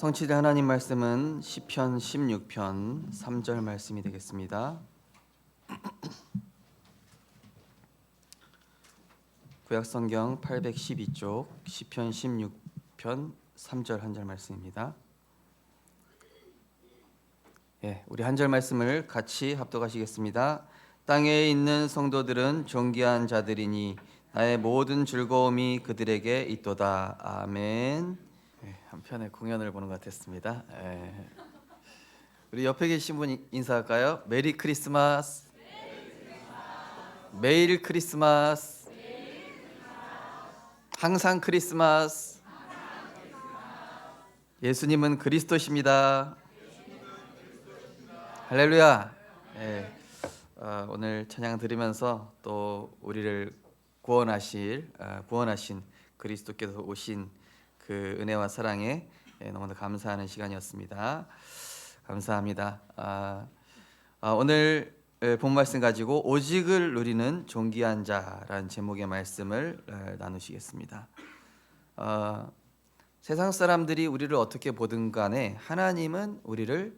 성취된 하나님 말씀은 시편 16편 3절 말씀이 되겠습니다. 구약성경 812쪽 시편 16편 3절 한 절 말씀입니다. 우리 한 절 말씀을 같이 합독하시겠습니다. 땅에 있는 성도들은 존귀한 자들이니 나의 모든 즐거움이 그들에게 있도다. 아멘. 한편의 공연을 보는 것 같았습니다. 우리 옆에 계신 분 인사할까요? 메리 크리스마스. 매일 크리스마스. 항상 크리스마스. 예수님은 그리스도십니다. 할렐루야. 오늘 찬양 들으면서 또 우리를 구원하신 그리스도께서 오신 그 은혜와 사랑에 너무나 감사하는 시간이었습니다. 감사합니다. 오늘 본 말씀 가지고 오직을 누리는 존귀한 자라는 제목의 말씀을 나누시겠습니다. 세상 사람들이 우리를 어떻게 보든 간에 하나님은 우리를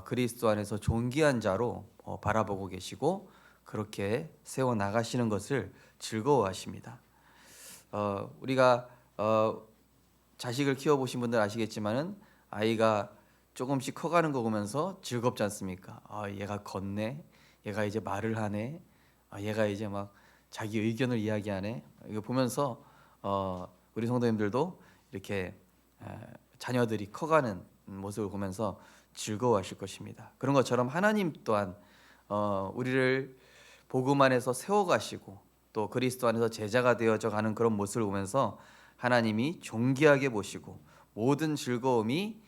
그리스도 안에서 존귀한 자로 바라보고 계시고 그렇게 세워 나가시는 것을 즐거워하십니다. 우리가 자식을 키워보신 분들 아시겠지만은 아이가 조금씩 커가는 거 보면서 즐겁지 않습니까? 얘가 걷네, 얘가 이제 말을 하네, 얘가 이제 막 자기 의견을 이야기하네. 이거 보면서 우리 성도님들도 이렇게 자녀들이 커가는 모습을 보면서 즐거워하실 것입니다. 그런 것처럼 하나님 또한 우리를 복음 안에서 세워가시고 또 그리스도 안에서 제자가 되어져 가는 그런 모습을 보면서 하나님이 존귀하게 보시고 모든 즐거움이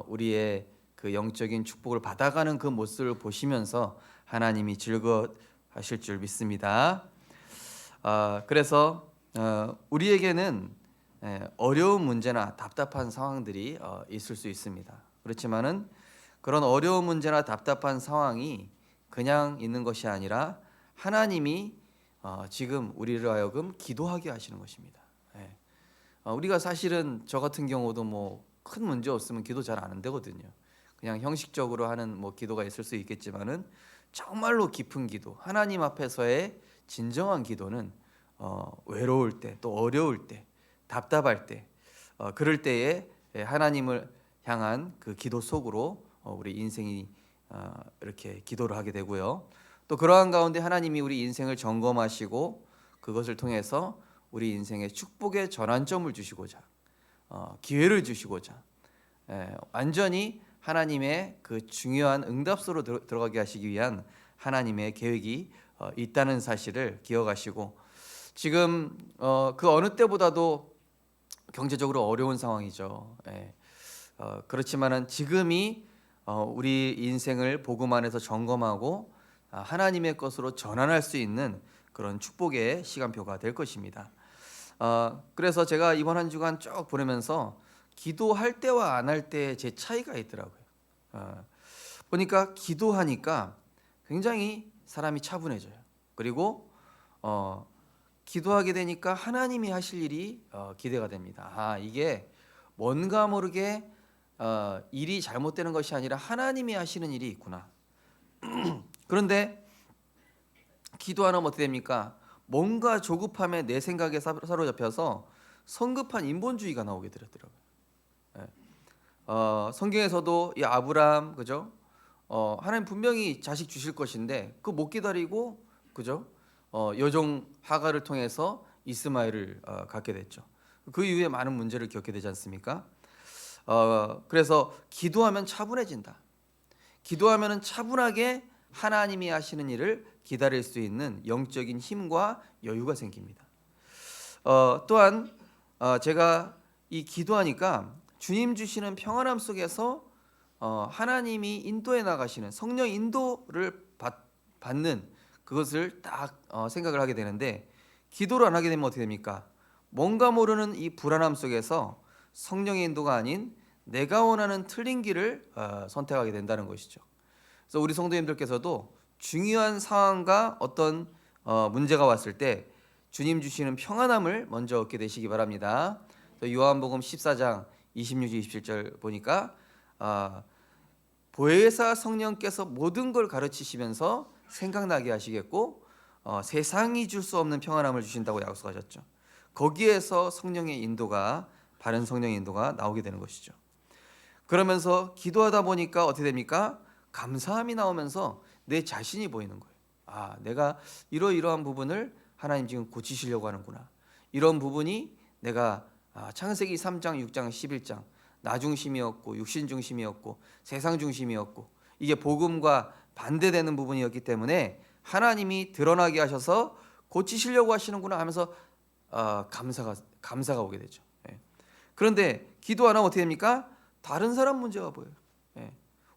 우리의 그 영적인 축복을 받아가는 그 모습을 보시면서 하나님이 즐거워하실 줄 믿습니다. 그래서 우리에게는 어려운 문제나 답답한 상황들이 있을 수 있습니다. 그렇지만은 그런 어려운 문제나 답답한 상황이 그냥 있는 것이 아니라 하나님이 지금 우리를 하여금 기도하게 하시는 것입니다. 우리가 사실은 저 같은 경우도 뭐 큰 문제 없으면 기도 잘 안 되거든요. 그냥 형식적으로 하는 뭐 기도가 있을 수 있겠지만은 정말로 깊은 기도, 하나님 앞에서의 진정한 기도는 외로울 때, 또 어려울 때, 답답할 때, 그럴 때에 하나님을 향한 그 기도 속으로 우리 인생이 이렇게 기도를 하게 되고요. 또 그러한 가운데 하나님이 우리 인생을 점검하시고 그것을 통해서 우리 인생의 축복의 전환점을 주시고자 기회를 주시고자 완전히 하나님의 그 중요한 응답소로 들어가게 하시기 위한 하나님의 계획이 있다는 사실을 기억하시고 지금 그 어느 때보다도 경제적으로 어려운 상황이죠. 그렇지만은 지금이 우리 인생을 복음 안에서 점검하고 하나님의 것으로 전환할 수 있는 그런 축복의 시간표가 될 것입니다. 그래서 제가 이번 한 주간 쭉 보내면서 기도할 때와 안 할 때 제 차이가 있더라고요. 보니까 기도하니까 굉장히 사람이 차분해져요. 그리고 기도하게 되니까 하나님이 하실 일이 기대가 됩니다. 이게 뭔가 모르게 일이 잘못되는 것이 아니라 하나님이 하시는 일이 있구나. 그런데 기도 안 하면 어떻게 됩니까? 뭔가 조급함에 내 생각에 사로잡혀서 성급한 인본주의가 나오게 되더라고요. 성경에서도 이 아브라함 그죠? 하나님 분명히 자식 주실 것인데 그 못 기다리고 그죠? 여종 하갈을 통해서 이스마엘을 갖게 됐죠. 그 이후에 많은 문제를 겪게 되지 않습니까? 그래서 기도하면 차분해진다. 기도하면은 차분하게 하나님이 하시는 일을 기다릴 수 있는 영적인 힘과 여유가 생깁니다. 또한 제가 이 기도하니까 주님 주시는 평안함 속에서 하나님이 인도해 나가시는 성령 인도를 받는 그것을 딱 생각을 하게 되는데 기도를 안 하게 되면 어떻게 됩니까? 뭔가 모르는 이 불안함 속에서 성령의 인도가 아닌 내가 원하는 틀린 길을 선택하게 된다는 것이죠. 그래서 우리 성도님들께서도 중요한 상황과 어떤 문제가 왔을 때 주님 주시는 평안함을 먼저 얻게 되시기 바랍니다. 요한복음 14장 26절 27절 보니까 보혜사 성령께서 모든 걸 가르치시면서 생각나게 하시겠고 세상이 줄 수 없는 평안함을 주신다고 약속하셨죠. 거기에서 성령의 인도가, 바른 성령의 인도가 나오게 되는 것이죠. 그러면서 기도하다 보니까 어떻게 됩니까? 감사함이 나오면서 내 자신이 보이는 거예요. 내가 이러이러한 부분을 하나님 지금 고치시려고 하는구나. 이런 부분이 내가 창세기 3장, 6장, 11장 나 중심이었고 육신 중심이었고 세상 중심이었고 이게 복음과 반대되는 부분이었기 때문에 하나님이 드러나게 하셔서 고치시려고 하시는구나 하면서 감사가 오게 되죠. 그런데 기도 안 하면 어떻게 됩니까? 다른 사람 문제가 보여요.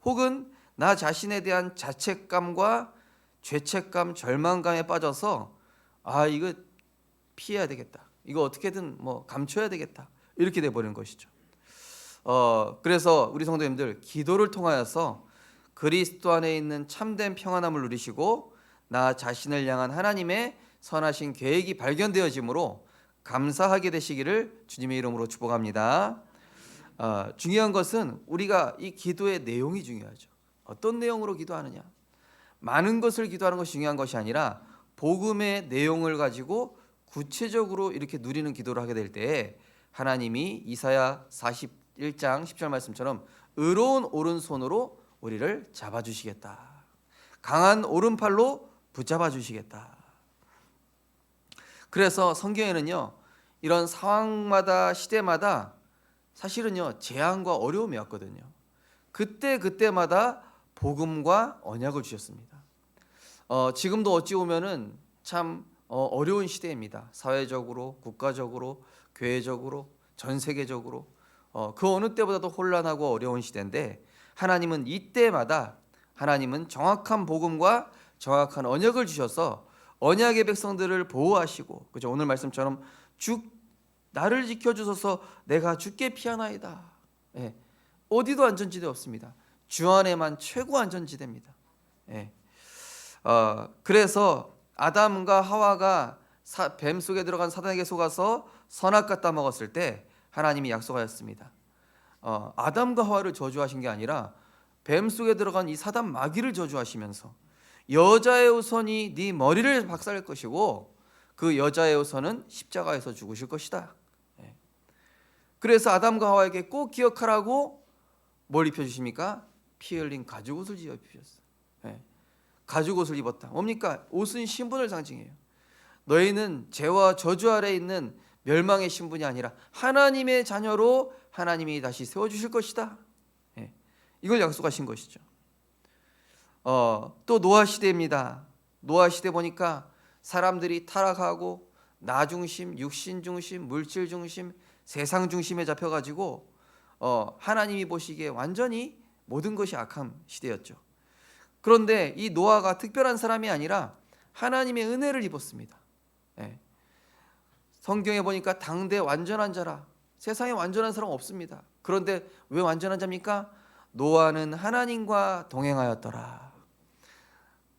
혹은 나 자신에 대한 자책감과 죄책감, 절망감에 빠져서 이거 피해야 되겠다. 이거 어떻게든 감춰야 되겠다. 이렇게 돼 버리는 것이죠. 그래서 우리 성도님들 기도를 통하여서 그리스도 안에 있는 참된 평안함을 누리시고 나 자신을 향한 하나님의 선하신 계획이 발견되어지므로 감사하게 되시기를 주님의 이름으로 축복합니다. 중요한 것은 우리가 이 기도의 내용이 중요하죠. 어떤 내용으로 기도하느냐. 많은 것을 기도하는 것이 중요한 것이 아니라 복음의 내용을 가지고 구체적으로 이렇게 누리는 기도를 하게 될 때에 하나님이 이사야 41장 10절 말씀처럼 의로운 오른손으로 우리를 잡아주시겠다. 강한 오른팔로 붙잡아 주시겠다. 그래서 성경에는요, 이런 상황마다 시대마다 사실은요 재앙과 어려움이 왔거든요. 그때마다 복음과 언약을 주셨습니다. 지금도 어찌 보면은 참 어려운 시대입니다. 사회적으로, 국가적으로, 교회적으로, 전 세계적으로 그 어느 때보다도 혼란하고 어려운 시대인데 하나님은 이때마다 하나님은 정확한 복음과 정확한 언약을 주셔서 언약의 백성들을 보호하시고, 그죠? 오늘 말씀처럼 나를 지켜주소서 내가 주께 피하나이다. 어디도 안전지대 없습니다. 주 안에만 최고 안전지대입니다. 그래서 아담과 하와가 뱀 속에 들어간 사단에게 속아서 선악과 따먹었을 때 하나님이 약속하였습니다. 아담과 하와를 저주하신 게 아니라 뱀 속에 들어간 이 사단 마귀를 저주하시면서 여자의 후손이 네 머리를 박살낼 것이고 그 여자의 후손은 십자가에서 죽으실 것이다. 그래서 아담과 하와에게 꼭 기억하라고 뭘 입혀주십니까? 피 흘린 가죽옷을 입히셨어요. 가죽옷을 입었다. 뭡니까? 옷은 신분을 상징해요. 너희는 죄와 저주 아래 있는 멸망의 신분이 아니라 하나님의 자녀로 하나님이 다시 세워주실 것이다. 이걸 약속하신 것이죠. 또 노아 시대입니다. 노아 시대 보니까 사람들이 타락하고 나 중심, 육신 중심, 물질 중심, 세상 중심에 잡혀가지고 하나님이 보시기에 완전히 모든 것이 악한 시대였죠. 그런데 이 노아가 특별한 사람이 아니라 하나님의 은혜를 입었습니다. 성경에 보니까 당대 완전한 자라. 세상에 완전한 사람 없습니다. 그런데 왜 완전한 자입니까? 노아는 하나님과 동행하였더라.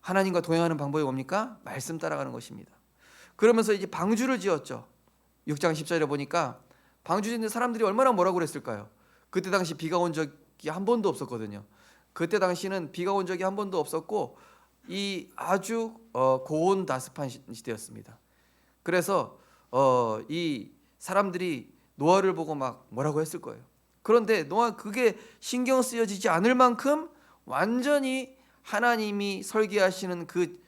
하나님과 동행하는 방법이 뭡니까? 말씀 따라가는 것입니다. 그러면서 이제 방주를 지었죠. 6장 10절에 보니까 방주 짓는 사람들이 얼마나 뭐라고 그랬을까요? 그때 당시 비가 온 적이 한 번도 없었거든요. 그때 당시는 비가 온 적이 한 번도 없었고 이 아주 고온 다습한 시대였습니다. 그래서 이 사람들이 노아를 보고 막 뭐라고 했을 거예요. 그런데 노아 그게 신경 쓰여지지 않을 만큼 완전히 하나님이 설계하시는 그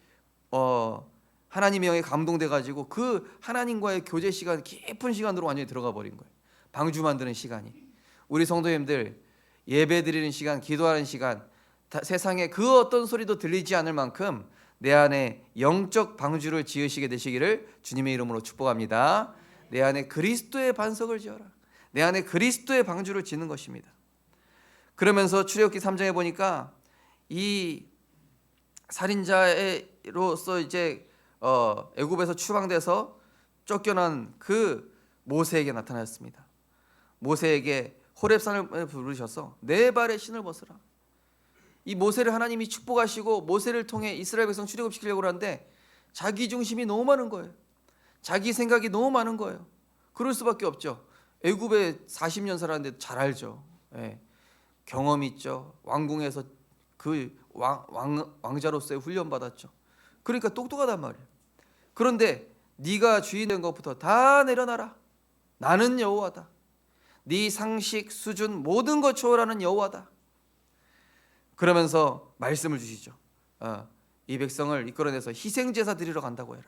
하나님의 영에 감동돼 가지고 그 하나님과의 교제 시간, 깊은 시간으로 완전히 들어가 버린 거예요. 방주 만드는 시간이. 우리 성도님들 예배 드리는 시간, 기도하는 시간, 세상에 그 어떤 소리도 들리지 않을 만큼 내 안에 영적 방주를 지으시게 되시기를 주님의 이름으로 축복합니다. 내 안에 그리스도의 반석을 지어라. 내 안에 그리스도의 방주를 짓는 것입니다. 그러면서 출애굽기 3장에 보니까 이 살인자로서 이제 애굽에서 추방돼서 쫓겨난 그 모세에게 나타났습니다. 모세에게 호렙산을 부르셔서 네 발의 신을 벗으라. 이 모세를 하나님이 축복하시고 모세를 통해 이스라엘 백성 출애굽시키려고 하는데 자기 중심이 너무 많은 거예요. 자기 생각이 너무 많은 거예요. 그럴 수밖에 없죠. 애굽에 40년 살았는데 잘 알죠. 예. 경험 있죠. 왕궁에서 그 왕자로서의 훈련 받았죠. 그러니까 똑똑하단 말이에요. 그런데 네가 주인 된 것부터 다 내려놔라. 나는 여호와다. 네 상식 수준 모든 것 초월하는 여호와다. 그러면서 말씀을 주시죠. 이 백성을 이끌어내서 희생제사 드리러 간다고 해라.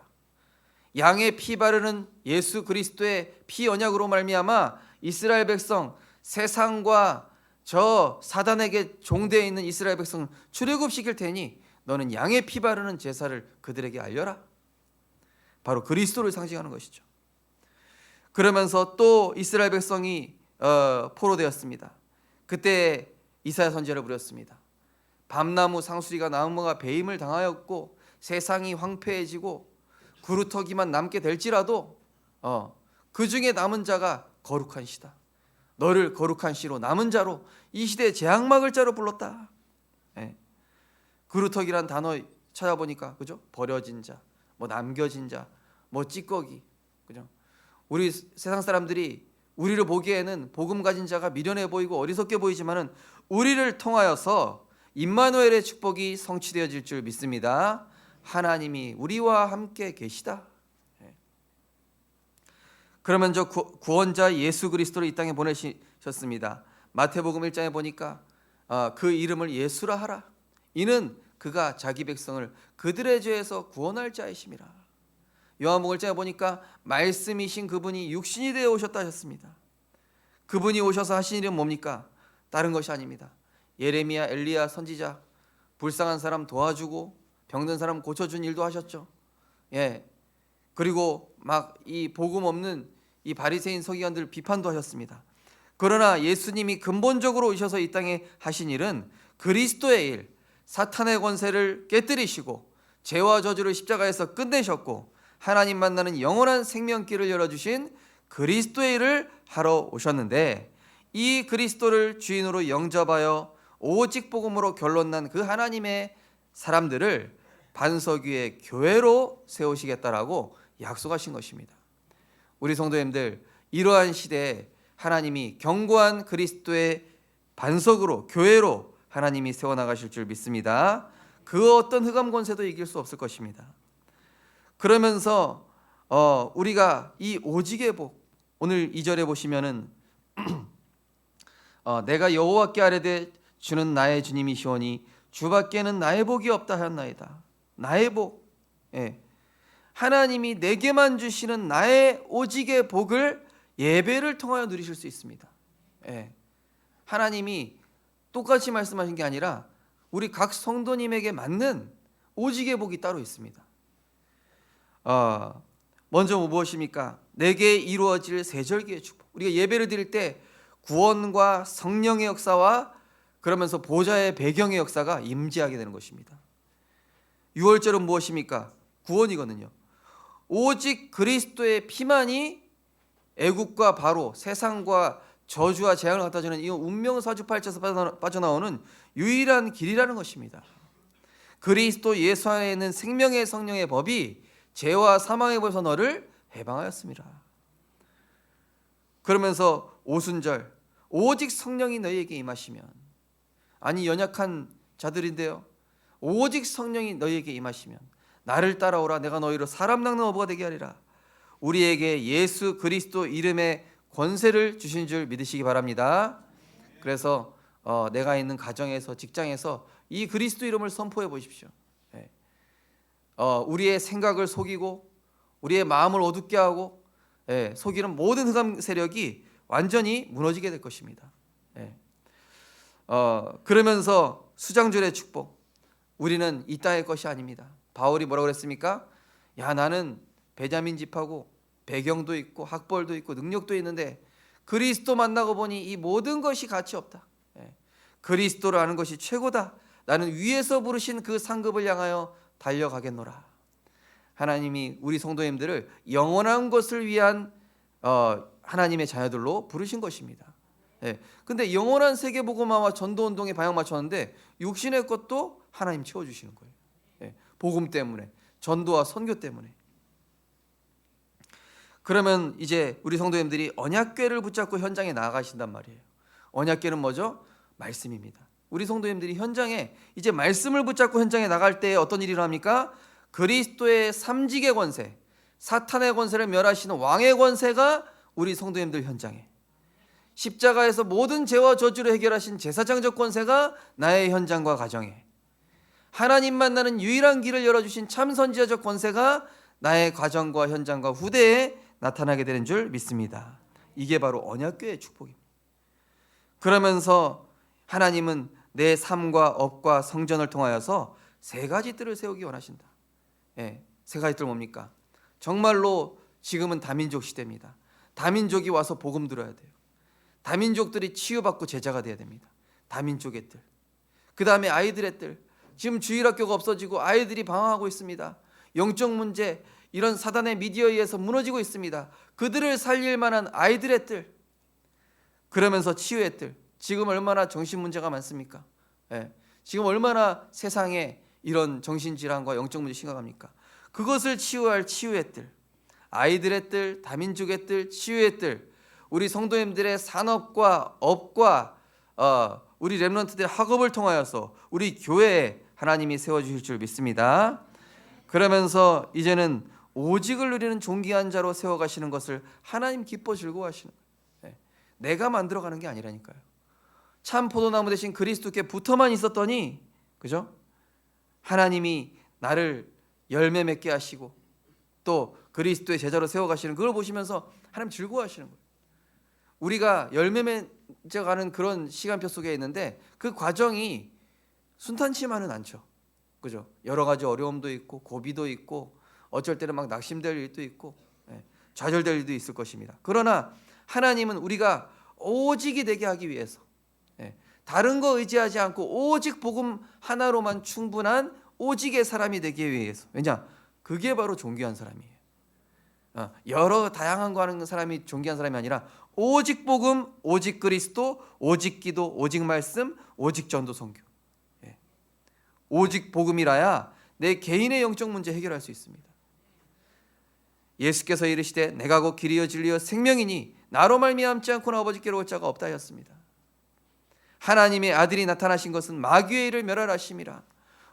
양의 피 바르는 예수 그리스도의 피 언약으로 말미암아 이스라엘 백성, 세상과 저 사단에게 종되어 있는 이스라엘 백성 출애굽시킬 테니 너는 양의 피 바르는 제사를 그들에게 알려라. 바로 그리스도를 상징하는 것이죠. 그러면서 또 이스라엘 백성이 포로되었습니다. 그때 이사야 선지자를 부렸습니다. 밤나무 상수리가 나무가 배임을 당하였고 세상이 황폐해지고 구루터기만 남게 될지라도 그 중에 남은 자가 거룩한 시다. 너를 거룩한 시로 남은 자로 이 시대에 재앙막을 자로 불렀다. 예. 구루터기란 단어 찾아보니까 그죠? 버려진 자, 뭐 남겨진 자, 뭐 찌꺼기, 그죠? 우리 세상 사람들이 우리를 보기에는 복음 가진 자가 미련해 보이고 어리석게 보이지만은 우리를 통하여서 임마누엘의 축복이 성취되어질 줄 믿습니다. 하나님이 우리와 함께 계시다. 그러면 저 구원자 예수 그리스도를 이 땅에 보내셨습니다. 마태복음 1장에 보니까 그 이름을 예수라 하라. 이는 그가 자기 백성을 그들의 죄에서 구원할 자이심이라. 요한복음 1장에 보니까 말씀이신 그분이 육신이 되어 오셨다 하셨습니다. 그분이 오셔서 하신 일은 뭡니까? 다른 것이 아닙니다. 예레미야, 엘리야 선지자 불쌍한 사람 도와주고 병든 사람 고쳐준 일도 하셨죠. 예. 그리고 막 이 복음 없는 이 바리새인 서기관들 비판도 하셨습니다. 그러나 예수님이 근본적으로 오셔서 이 땅에 하신 일은 그리스도의 일, 사탄의 권세를 깨뜨리시고 죄와 저주를 십자가에서 끝내셨고 하나님 만나는 영원한 생명길을 열어주신 그리스도의 일을 하러 오셨는데 이 그리스도를 주인으로 영접하여 오직 복음으로 결론난 그 하나님의 사람들을 반석 위에 교회로 세우시겠다라고 약속하신 것입니다. 우리 성도님들, 이러한 시대에 하나님이 견고한 그리스도의 반석으로 교회로 하나님이 세워나가실 줄 믿습니다. 그 어떤 흑암 권세도 이길 수 없을 것입니다. 그러면서 우리가 이 오직의 복, 오늘 2절에 보시면은 내가 여호와께 아뢰되 주는 나의 주님이시오니 주밖에는 나의 복이 없다 하였나이다. 나의 복, 예. 하나님이 내게만 주시는 나의 오직의 복을 예배를 통하여 누리실 수 있습니다. 예. 하나님이 똑같이 말씀하신 게 아니라 우리 각 성도님에게 맞는 오직의 복이 따로 있습니다. 먼저 무엇입니까? 내게 이루어질 세절기의 축복. 우리가 예배를 드릴 때 구원과 성령의 역사와 그러면서 보좌의 배경의 역사가 임재하게 되는 것입니다. 6월절은 무엇입니까? 구원이거든요. 오직 그리스도의 피만이 애국과 바로 세상과 저주와 재앙을 갖다 주는 이 운명사주팔자에서 빠져나오는 유일한 길이라는 것입니다. 그리스도 예수 안에 있는 생명의 성령의 법이 죄와 사망의 법에서 너를 해방하였습니다. 그러면서 오순절, 오직 성령이 너희에게 임하시면, 아니 연약한 자들인데요, 오직 성령이 너희에게 임하시면 나를 따라오라. 내가 너희로 사람 낚는 어부가 되게 하리라. 우리에게 예수 그리스도 이름의 권세를 주신 줄 믿으시기 바랍니다. 그래서 내가 있는 가정에서, 직장에서 이 그리스도 이름을 선포해 보십시오. 우리의 생각을 속이고 우리의 마음을 어둡게 하고 속이는 모든 흑암 세력이 완전히 무너지게 될 것입니다. 그러면서 수장절의 축복, 우리는 이 땅의 것이 아닙니다. 바울이 뭐라고 그랬습니까? 야, 나는 베냐민 집하고 배경도 있고 학벌도 있고 능력도 있는데 그리스도 만나고 보니 이 모든 것이 가치 없다. 그리스도를 아는 것이 최고다. 나는 위에서 부르신 그 상급을 향하여 달려가겠노라. 하나님이 우리 성도님들을 영원한 것을 위한 하나님의 자녀들로 부르신 것입니다. 근데 영원한 세계복음화와 전도운동에 방향 맞췄는데 육신의 것도 하나님 채워주시는 거예요. 복음 때문에, 전도와 선교 때문에. 그러면 이제 우리 성도님들이 언약궤를 붙잡고 현장에 나아가신단 말이에요. 언약궤는 뭐죠? 말씀입니다. 우리 성도님들이 현장에 이제 말씀을 붙잡고 현장에 나갈 때 어떤 일이 일어납니까? 그리스도의 삼직의 권세, 사탄의 권세를 멸하시는 왕의 권세가 우리 성도님들 현장에, 십자가에서 모든 죄와 저주를 해결하신 제사장적 권세가 나의 현장과 가정에, 하나님 만나는 유일한 길을 열어주신 참 선지자적 권세가 나의 가정과 현장과 후대에 나타나게 되는 줄 믿습니다. 이게 바로 언약궤의 축복입니다. 그러면서 하나님은 내 삶과 업과 성전을 통하여서 세 가지 뜰을 세우기 원하신다. 세 가지 뜰 뭡니까? 정말로 지금은 다민족 시대입니다. 다민족이 와서 복음 들어야 돼요. 다민족들이 치유받고 제자가 돼야 됩니다. 다민족의 뜰. 그 다음에 아이들의 뜰. 지금 주일학교가 없어지고 아이들이 방황하고 있습니다. 영적 문제, 이런 사단의 미디어에 의해서 무너지고 있습니다. 그들을 살릴 만한 아이들의 뜰. 그러면서 치유의 뜰. 지금 얼마나 정신 문제가 많습니까? 지금 얼마나 세상에 이런 정신질환과 영적 문제 심각합니까? 그것을 치유할 치유의 뜰. 아이들의 뜰, 다민족의 뜰, 치유의 뜰. 우리 성도님들의 산업과 업과 우리 렘넌트들의 학업을 통하여서 우리 교회에 하나님이 세워주실 줄 믿습니다. 그러면서 이제는 오직을 누리는 존귀한 자로 세워가시는 것을 하나님 기뻐 즐거워하시는 거예요. 내가 만들어가는 게 아니라니까요. 참 포도나무 대신 그리스도께 붙어만 있었더니, 그죠? 하나님이 나를 열매 맺게 하시고 또 그리스도의 제자로 세워가시는 그걸 보시면서 하나님 즐거워하시는 거예요. 우리가 열매 맺어가는 그런 시간표 속에 있는데 그 과정이 순탄치만은 않죠. 그죠? 여러 가지 어려움도 있고 고비도 있고 어쩔 때는 막 낙심될 일도 있고 좌절될 일도 있을 것입니다. 그러나 하나님은 우리가 오직이 되게 하기 위해서, 다른 거 의지하지 않고 오직 복음 하나로만 충분한 오직의 사람이 되기 위해서. 왜냐? 그게 바로 존귀한 사람이에요. 여러 다양한 거 하는 사람이 존귀한 사람이 아니라 오직 복음, 오직 그리스도, 오직 기도, 오직 말씀, 오직 전도 선교. 오직 복음이라야 내 개인의 영적 문제 해결할 수 있습니다. 예수께서 이르시되 내가 곧 길이요 진리요 생명이니 나로 말미암지 않고는 아버지께로 올 자가 없다 하였습니다. 하나님의 아들이 나타나신 것은 마귀의 일을 멸하심이라.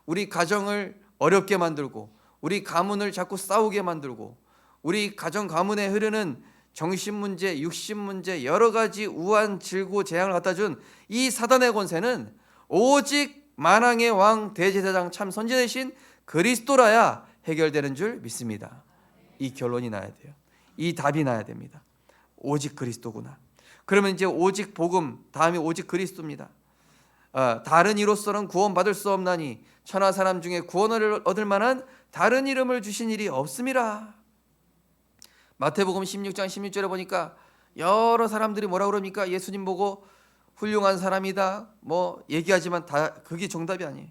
우리 가정을 어렵게 만들고 우리 가문을 자꾸 싸우게 만들고 우리 가정 가문에 흐르는 정신 문제, 육신 문제, 여러 가지 우한, 질고, 재앙을 갖다 준 이 사단의 권세는 오직 만왕의 왕 대제사장 참 선지자 되신 그리스도라야 해결되는 줄 믿습니다. 이 결론이 나야 돼요. 이 답이 나야 됩니다. 오직 그리스도구나. 그러면 이제 오직 복음, 다음이 오직 그리스도입니다. 다른 이로서는 구원받을 수 없나니 천하 사람 중에 구원을 얻을 만한 다른 이름을 주신 일이 없음이라. 마태복음 16장 16절에 보니까 여러 사람들이 뭐라 그럽니까? 예수님 보고 훌륭한 사람이다 뭐 얘기하지만 다 그게 정답이 아니에요.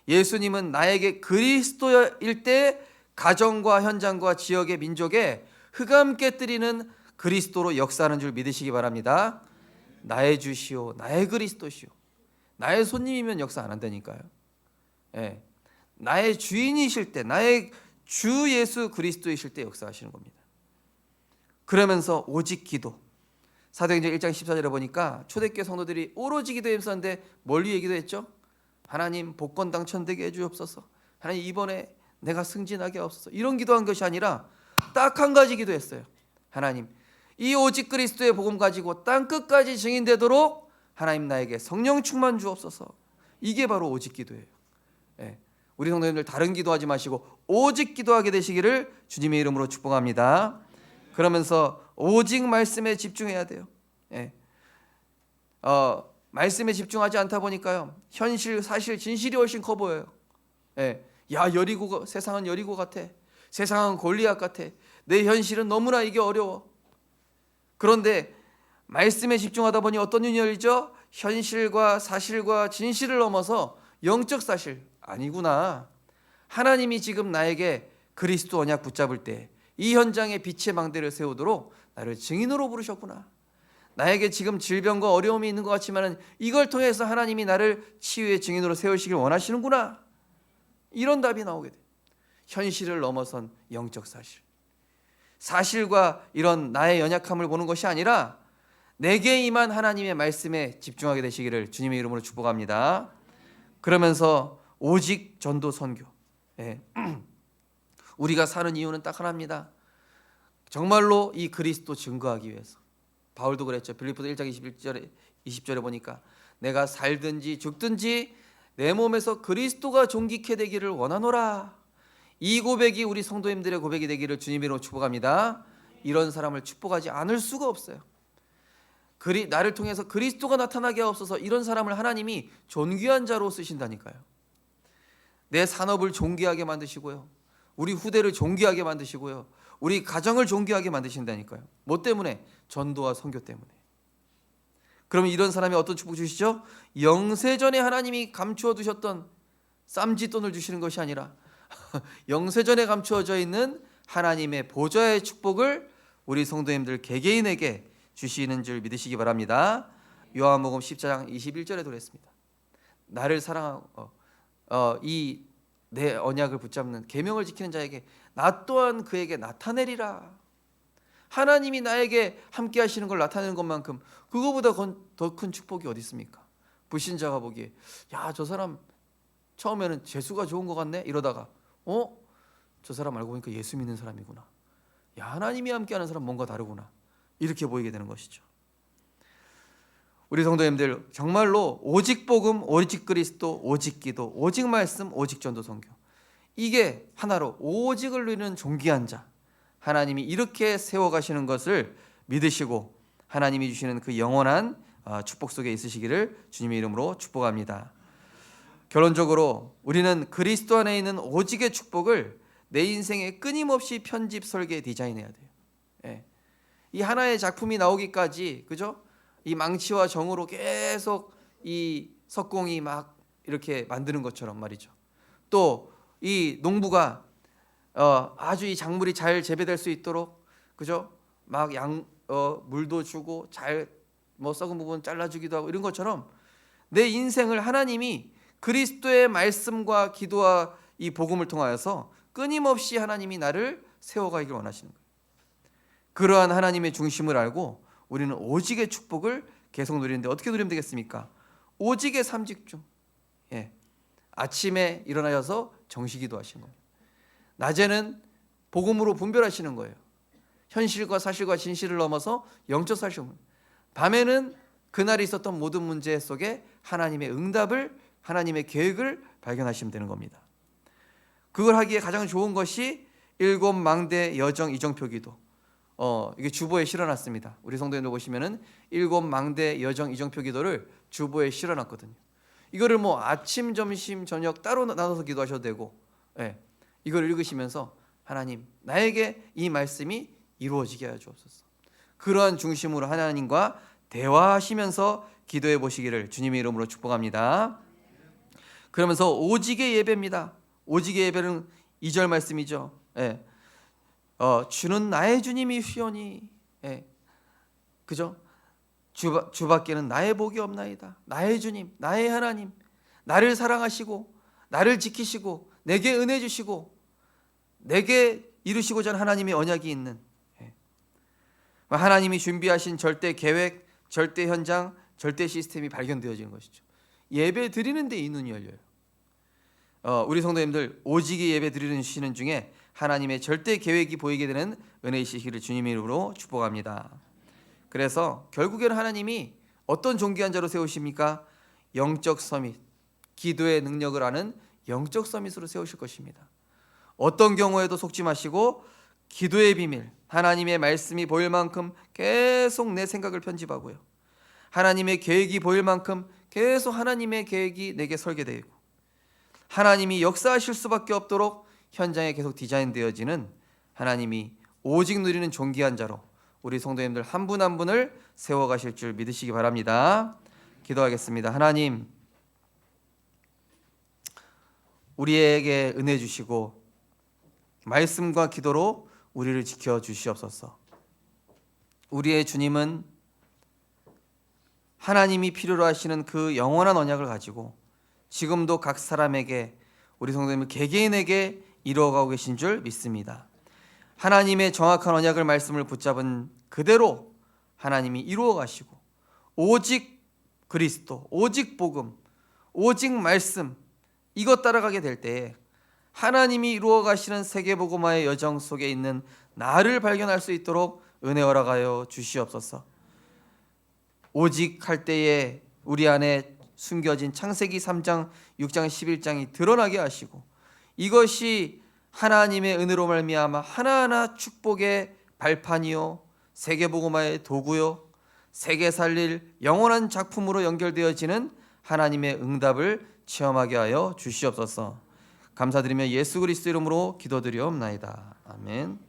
예수님은 나에게 그리스도일 때 가정과 현장과 지역의 민족에 흑암 깨뜨리는 그리스도로 역사하는 줄 믿으시기 바랍니다. 나의 주시오, 나의 그리스도시오. 나의 손님이면 역사 안 한다니까요. 나의 주인이실 때, 나의 주 예수 그리스도이실 때 역사하시는 겁니다. 그러면서 오직 기도. 사도행전 1장 14절에 보니까 초대교회 성도들이 오로지 기도에 힘썼는데 멀리 얘기도 했죠. 하나님 복권 당첨되게 해주옵소서. 하나님 이번에 내가 승진하게 하옵소서. 이런 기도한 것이 아니라 딱 한 가지 기도했어요. 하나님 이 오직 그리스도의 복음 가지고 땅 끝까지 증인되도록 하나님 나에게 성령 충만 주옵소서. 이게 바로 오직 기도예요. 우리 성도님들 다른 기도하지 마시고 오직 기도하게 되시기를 주님의 이름으로 축복합니다. 그러면서 오직 말씀에 집중해야 돼요. 말씀에 집중하지 않다 보니까요, 현실, 사실, 진실이 훨씬 커 보여요. 야, 여리고, 세상은 여리고 같아. 세상은 골리앗 같아. 내 현실은 너무나 이게 어려워. 그런데 말씀에 집중하다 보니 어떤 눈이 열리죠? 현실과 사실과 진실을 넘어서 영적 사실, 아니구나. 하나님이 지금 나에게 그리스도 언약 붙잡을 때 이 현장에 빛의 망대를 세우도록 나를 증인으로 부르셨구나. 나에게 지금 질병과 어려움이 있는 것 같지만 이걸 통해서 하나님이 나를 치유의 증인으로 세우시길 원하시는구나. 이런 답이 나오게 돼. 현실을 넘어선 영적 사실. 사실과 이런 나의 연약함을 보는 것이 아니라 내게 임한 하나님의 말씀에 집중하게 되시기를 주님의 이름으로 축복합니다. 그러면서 오직 전도 선교. 예. 우리가 사는 이유는 딱 하나입니다. 정말로 이 그리스도 증거하기 위해서. 바울도 그랬죠. 빌립보서 1장 20절에 보니까 내가 살든지 죽든지 내 몸에서 그리스도가 존귀케 되기를 원하노라. 이 고백이 우리 성도님들의 고백이 되기를 주님으로 축복합니다. 이런 사람을 축복하지 않을 수가 없어요. 나를 통해서 그리스도가 나타나게 하옵소서. 이런 사람을 하나님이 존귀한 자로 쓰신다니까요. 내 산업을 존귀하게 만드시고요, 우리 후대를 존귀하게 만드시고요, 우리 가정을 존귀하게 만드신다니까요. 뭐 때문에? 전도와 선교 때문에. 그러면 이런 사람이 어떤 축복 주시죠? 영세전에 하나님이 감추어 두셨던 쌈짓돈을 주시는 것이 아니라 영세전에 감추어져 있는 하나님의 보좌의 축복을 우리 성도님들 개개인에게 주시는 줄 믿으시기 바랍니다. 요한복음 10장 21절에 그랬습니다. 나를 사랑하고 이 내 언약을 붙잡는 계명을 지키는 자에게 나 또한 그에게 나타내리라. 하나님이 나에게 함께 하시는 걸 나타내는 것만큼 그거보다 더 큰 축복이 어디 있습니까? 불신자가 보기에 야, 저 사람 처음에는 재수가 좋은 것 같네 이러다가 저 사람 알고 보니까 예수 믿는 사람이구나. 야, 하나님이 함께하는 사람 뭔가 다르구나. 이렇게 보이게 되는 것이죠. 우리 성도님들 정말로 오직 복음, 오직 그리스도, 오직 기도, 오직 말씀, 오직 전도 선교, 이게 하나로 오직을 누리는 존귀한 자, 하나님이 이렇게 세워가시는 것을 믿으시고 하나님이 주시는 그 영원한 축복 속에 있으시기를 주님의 이름으로 축복합니다. 결론적으로 우리는 그리스도 안에 있는 오직의 축복을 내 인생에 끊임없이 편집, 설계, 디자인해야 돼요. 예. 이 하나의 작품이 나오기까지, 그죠? 이 망치와 정으로 계속 이 석공이 막 이렇게 만드는 것처럼 말이죠. 또 이 농부가 아주 이 작물이 잘 재배될 수 있도록, 그죠? 막 물도 주고 잘 썩은 부분 잘라주기도 하고 이런 것처럼 내 인생을 하나님이 그리스도의 말씀과 기도와 이 복음을 통하여서 끊임없이 하나님이 나를 세워가기를 원하시는 거예요. 그러한 하나님의 중심을 알고 우리는 오직의 축복을 계속 누리는데 어떻게 누리면 되겠습니까? 오직의 삼집중. 예. 아침에 일어나셔서 정시기도 하시는 겁니다. 낮에는 복음으로 분별하시는 거예요. 현실과 사실과 진실을 넘어서 영적 사실. 밤에는 그날에 있었던 모든 문제 속에 하나님의 응답을, 하나님의 계획을 발견하시면 되는 겁니다. 그걸 하기에 가장 좋은 것이 일곱 망대 여정 이정표 기도. 이게 주보에 실어놨습니다. 우리 성도님들 보시면은 일곱 망대 여정 이정표 기도를 주보에 실어놨거든요. 이거를 뭐 아침, 점심, 저녁 따로 나눠서 기도하셔도 되고, 예, 이걸 읽으시면서 하나님, 나에게 이 말씀이 이루어지게 하여 주옵소서. 그러한 중심으로 하나님과 대화하시면서 기도해 보시기를 주님의 이름으로 축복합니다. 그러면서 오직의 예배입니다. 오직의 예배는 2절 말씀이죠. 예. 주는 나의 주님이 휘오니, 예, 그죠? 주밖에는 나의 복이 없나이다. 나의 주님, 나의 하나님, 나를 사랑하시고 나를 지키시고 내게 은혜 주시고 내게 이루시고자 하는 하나님의 언약이 있는, 예, 하나님이 준비하신 절대 계획, 절대 현장, 절대 시스템이 발견되어지는 것이죠. 예배 드리는 데 이 눈이 열려요. 우리 성도님들 오직의 예배 드리시는 중에 하나님의 절대 계획이 보이게 되는 은혜이시기를 주님의 이름으로 축복합니다. 그래서 결국에는 하나님이 어떤 존귀한 자로 세우십니까? 영적 서밋, 기도의 능력을 아는 영적 서밋으로 세우실 것입니다. 어떤 경우에도 속지 마시고 기도의 비밀, 하나님의 말씀이 보일 만큼 계속 내 생각을 편집하고요, 하나님의 계획이 보일 만큼 계속 하나님의 계획이 내게 설계되고 하나님이 역사하실 수밖에 없도록 현장에 계속 디자인되어지는, 하나님이 오직 누리는 존귀한 자로 우리 성도님들 한 분 한 분을 세워가실 줄 믿으시기 바랍니다. 기도하겠습니다. 하나님, 우리에게 은혜 주시고 말씀과 기도로 우리를 지켜주시옵소서. 우리의 주님은 하나님이 필요로 하시는 그 영원한 언약을 가지고 지금도 각 사람에게, 우리 성도님들 개개인에게 이루어가고 계신 줄 믿습니다. 하나님의 정확한 언약을 말씀을 붙잡은 그대로 하나님이 이루어 가시고 오직 그리스도, 오직 복음, 오직 말씀 이것 따라가게 될 때에 하나님이 이루어 가시는 세계복음화의 여정 속에 있는 나를 발견할 수 있도록 은혜 허락하여 주시옵소서. 오직 할 때에 우리 안에 숨겨진 창세기 3장, 6장, 11장이 드러나게 하시고 이것이 하나님의 은혜로 말미암아 하나하나 축복의 발판이요 세계복음화의 도구요 세계 살릴 영원한 작품으로 연결되어지는 하나님의 응답을 체험하게 하여 주시옵소서. 감사드리며 예수 그리스도 이름으로 기도드리옵나이다. 아멘.